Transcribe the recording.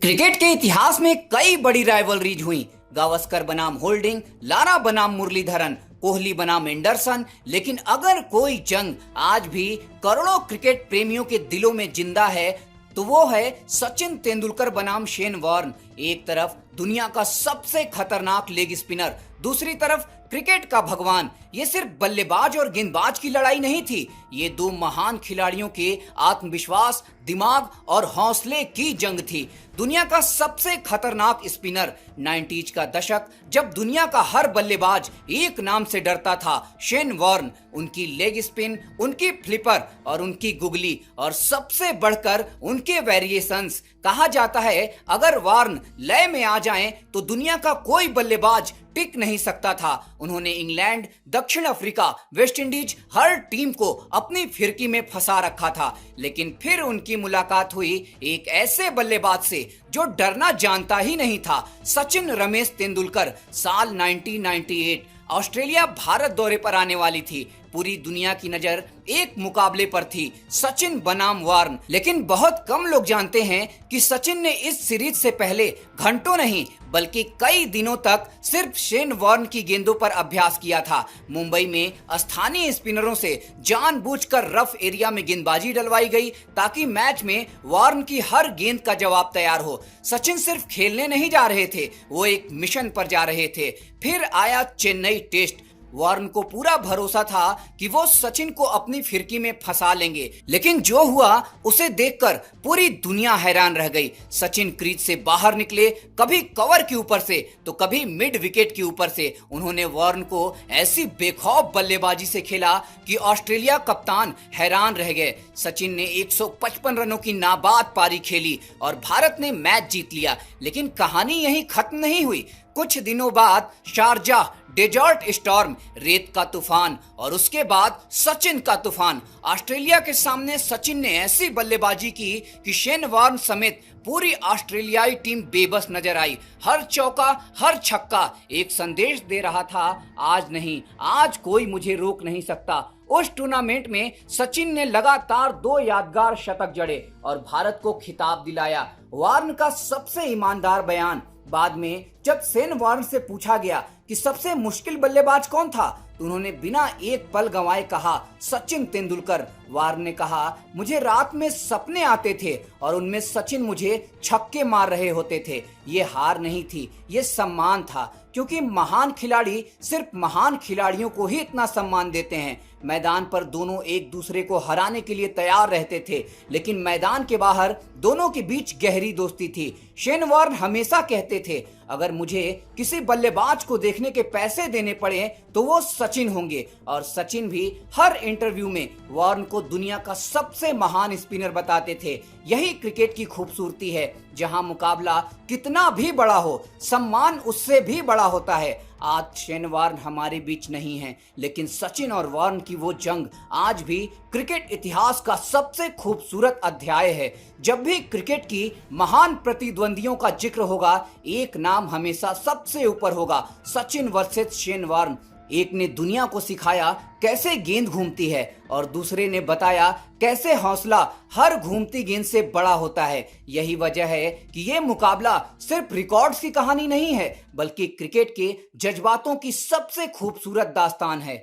Cricket के इतिहास में कई बड़ी राइवलरीज हुई। गावस्कर बनाम होल्डिंग, लारा बनाम मुरलीधरन, कोहली बनाम एंडरसन। लेकिन अगर कोई जंग आज भी करोड़ों क्रिकेट प्रेमियों के दिलों में जिंदा है तो वो है सचिन तेंदुलकर बनाम शेन वॉर्न। एक तरफ दुनिया का सबसे खतरनाक लेग स्पिनर, दूसरी तरफ क्रिकेट का भगवान। ये सिर्फ बल्लेबाज और गेंदबाज की लड़ाई नहीं थी, ये दो महान खिलाड़ियों के आत्मविश्वास, दिमाग और हौसले की जंग थी। दुनिया का सबसे खतरनाक स्पिनर, 90s का दशक, जब दुनिया का हर बल्लेबाज एक नाम से डरता था, शेन वॉर्न। उनकी लेग स्पिन, उनकी फ्लिपर और उनकी गुगली, और सबसे बढ़कर उनके वेरिएशंस। कहा जाता है अगर वॉर्न लय में आ जाएं तो दुनिया का कोई बल्लेबाज टिक नहीं सकता था। उन्होंने इंग्लैंड, दक्षिण अफ्रीका, वेस्ट इंडीज, हर टीम को अपनी फिरकी में फंसा रखा था। लेकिन फिर उनकी मुलाकात हुई एक ऐसे बल्लेबाज से जो डरना जानता ही नहीं था, सचिन रमेश तेंदुलकर। साल 1998, ऑस्ट्रेलिया भारत दौरे पर आने वाली थी। पूरी दुनिया की नजर एक मुकाबले पर थी, सचिन बनाम वॉर्न। लेकिन बहुत कम लोग जानते हैं कि सचिन ने इस सीरीज से पहले घंटों नहीं बल्कि कई दिनों तक सिर्फ शेन वॉर्न की गेंदों पर अभ्यास किया था। मुंबई में स्थानीय स्पिनरों से जानबूझकर रफ एरिया में गेंदबाजी डलवाई गई ताकि मैच में वॉर्न की हर गेंद का जवाब तैयार हो। सचिन सिर्फ खेलने नहीं जा रहे थे, वो एक मिशन पर जा रहे थे। फिर आया चेन्नई टेस्ट। वॉर्न को पूरा भरोसा था कि वो सचिन को अपनी फिरकी में फंसा लेंगे, लेकिन जो हुआ उसे देखकर पूरी दुनिया हैरान रह गई। सचिन क्रीज से बाहर निकले, कभी कवर के ऊपर से तो कभी मिड विकेट के ऊपर से। उन्होंने वॉर्न को ऐसी बेखौफ बल्लेबाजी से खेला कि ऑस्ट्रेलिया कप्तान हैरान रह गए। सचिन ने 155 रनों की नाबाद पारी खेली और भारत ने मैच जीत लिया। लेकिन कहानी यहीं खत्म नहीं हुई। कुछ दिनों बाद शारजाह डेजर्ट स्टॉर्म, रेत का तूफान, और उसके बाद सचिन का तूफान। ऑस्ट्रेलिया के सामने सचिन ने ऐसी बल्लेबाजी की कि शेन वॉर्न समेत पूरी ऑस्ट्रेलियाई टीम बेबस नजर आई। हर चौका, हर छक्का एक संदेश दे रहा था, आज नहीं, आज कोई मुझे रोक नहीं सकता। उस टूर्नामेंट में सचिन ने लगातार 2 यादगार शतक जड़े और भारत को खिताब दिलाया। वॉर्न का सबसे ईमानदार बयान। बाद में जब शेन वॉर्न से पूछा गया कि सबसे मुश्किल बल्लेबाज कौन था तो उन्होंने बिना एक पल गंवाए कहा, सचिन तेंदुलकर। वॉर्न ने कहा, मुझे रात में सपने आते थे और उनमें सचिन मुझे छक्के मार रहे होते थे। ये हार नहीं थी, ये सम्मान था, क्योंकि महान खिलाड़ी सिर्फ महान खिलाड़ियों को ही इतना सम्मान देते हैं। मैदान पर दोनों एक दूसरे को हराने के लिए तैयार रहते थे, लेकिन मैदान के बाहर दोनों के बीच गहरी दोस्ती थी। शेन वॉर्न हमेशा कहते थे, अगर मुझे किसी बल्लेबाज को देखने के पैसे देने पड़े तो वो सचिन होंगे। और सचिन भी हर इंटरव्यू में वॉर्न को दुनिया का सबसे महान स्पिनर बताते थे। यही क्रिकेट की खूबसूरती है, जहां मुकाबला कितना भी बड़ा हो, सम्मान उससे भी बड़ा होता है। आज शेन वॉर्न हमारे बीच नहीं है, लेकिन सचिन और वॉर्न की वो जंग आज भी क्रिकेट इतिहास का सबसे खूबसूरत अध्याय है। जब भी क्रिकेट की महान प्रतिद्वंदियों का जिक्र होगा, एक नाम हमेशा सबसे ऊपर होगा, सचिन वर्सेस शेन वॉर्न। एक ने दुनिया को सिखाया कैसे गेंद घूमती है और दूसरे ने बताया कैसे हौसला हर घूमती गेंद से बड़ा होता है। यही वजह है कि ये मुकाबला सिर्फ रिकॉर्ड्स की कहानी नहीं है, बल्कि क्रिकेट के जज्बातों की सबसे खूबसूरत दास्तान है।